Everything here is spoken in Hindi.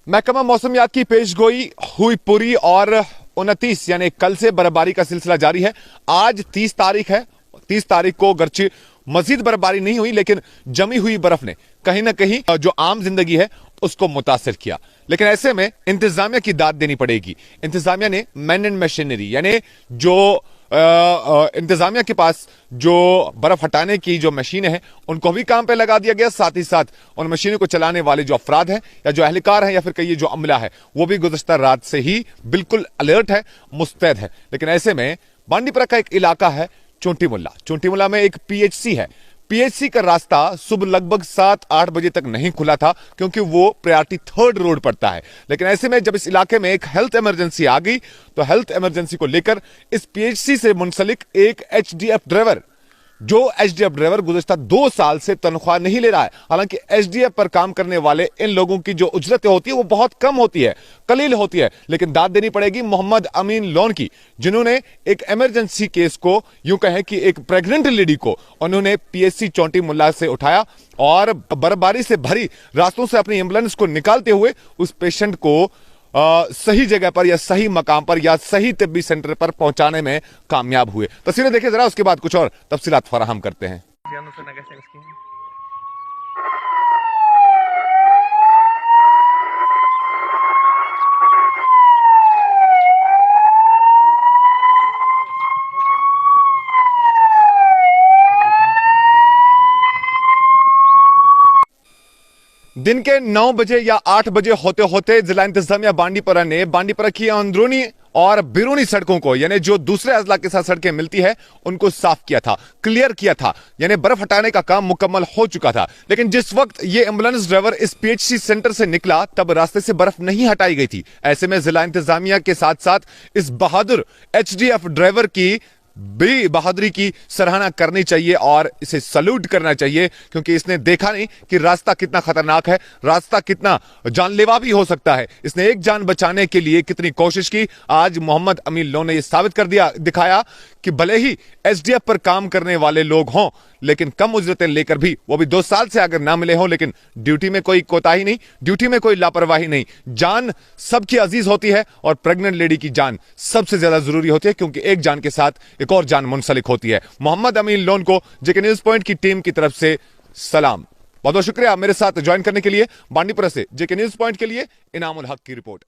महकमा मौसमियात की पेशगोई हुई पूरी और 29 यानी कल से बर्फबारी का सिलसिला जारी है। आज 30 तारीख है। 30 तारीख को गर्ची मजीद बर्फबारी नहीं हुई, लेकिन जमी हुई बर्फ ने कहीं ना कहीं जो आम जिंदगी है उसको मुतासिर किया। लेकिन ऐसे में इंतजामिया की दाद देनी पड़ेगी। इंतजामिया ने मैन एंड मशीनरी यानी जो इंतजामिया के पास जो बर्फ हटाने की जो मशीनें हैं उनको भी काम पे लगा दिया गया। साथ ही साथ उन मशीनों को चलाने वाले जो अफराद हैं या जो अहलकार हैं या फिर कहिए जो अमला है वो भी गुज़श्ता रात से ही बिल्कुल अलर्ट है, मुस्तैद है। लेकिन ऐसे में बांडीपुरा का एक इलाका है चोंटी मुल्ला में एक पीएचसी है। पीएचसी का रास्ता सुबह लगभग 7-8 बजे तक नहीं खुला था क्योंकि वो प्रायोरिटी 3rd रोड पड़ता है। लेकिन ऐसे में जब इस इलाके में एक हेल्थ इमरजेंसी आ गई तो हेल्थ इमरजेंसी को लेकर इस पीएचसी से मुंसलिक एक एचडीएफ ड्राइवर गुज़श्ता 2 साल से तनख्वाह नहीं ले रहा है। हालांकि एचडीएफ पर काम करने वाले इन लोगों की जो उजरतें होती है वो बहुत कम होती है, कलील होती है। लेकिन दाद देनी पड़ेगी मोहम्मद अमीन लोन की, जिन्होंने एक इमरजेंसी केस को यूं कहें कि एक प्रेग्नेंट लेडी को उन्होंने पीएचसी चोंटी मुल्ला से उठाया और बर्फबारी से भरी रास्तों से अपनी एम्बुलेंस को निकालते हुए उस पेशेंट को सही जगह पर या सही मकाम पर या सही तिब्बी सेंटर पर पहुंचाने में कामयाब हुए। तस्वीरें देखिए जरा, उसके बाद कुछ और तफसीलात फराहम करते हैं। दिन के 9 बजे या 8 बजे होते होते जिला इंतजामिया बांडीपुरा ने बांडीपुरा की अंदरूनी और बैरूनी सड़कों को यानी जो दूसरे अजला के साथ सड़कें मिलती है उनको साफ किया था, क्लियर किया था, यानी बर्फ हटाने का काम मुकम्मल हो चुका था। लेकिन जिस वक्त ये एम्बुलेंस ड्राइवर इस पीएचसी सेंटर से निकला तब रास्ते से बर्फ नहीं हटाई गई थी। ऐसे में जिला इंतजामिया के साथ साथ इस बहादुर एचडीएफ ड्राइवर की भी बहादुरी की सराहना करनी चाहिए और इसे सल्यूट करना चाहिए, क्योंकि इसने देखा नहीं कि रास्ता कितना खतरनाक है, रास्ता कितना जानलेवा भी हो सकता है। इसने एक जान बचाने के लिए कितनी कोशिश की। आज मोहम्मद अमीन लोन ने यह साबित कर दिखाया कि भले ही एसडीएफ पर काम करने वाले लोग हों लेकिन कम उजरतें लेकर भी, वो भी 2 साल से अगर ना मिले हों, लेकिन ड्यूटी में कोई कोताही नहीं, ड्यूटी में कोई लापरवाही नहीं। जान सबकी अजीज होती है और प्रेग्नेंट लेडी की जान सबसे ज्यादा जरूरी होती है, क्योंकि एक जान के साथ एक और जान मुंसलिक होती है। मोहम्मद अमीन लोन को जेके न्यूज पॉइंट की टीम की तरफ से सलाम। बहुत बहुत शुक्रिया मेरे साथ ज्वाइन करने के लिए। बांडीपुरा से जेके न्यूज पॉइंट के लिए इनामुल हक की रिपोर्ट।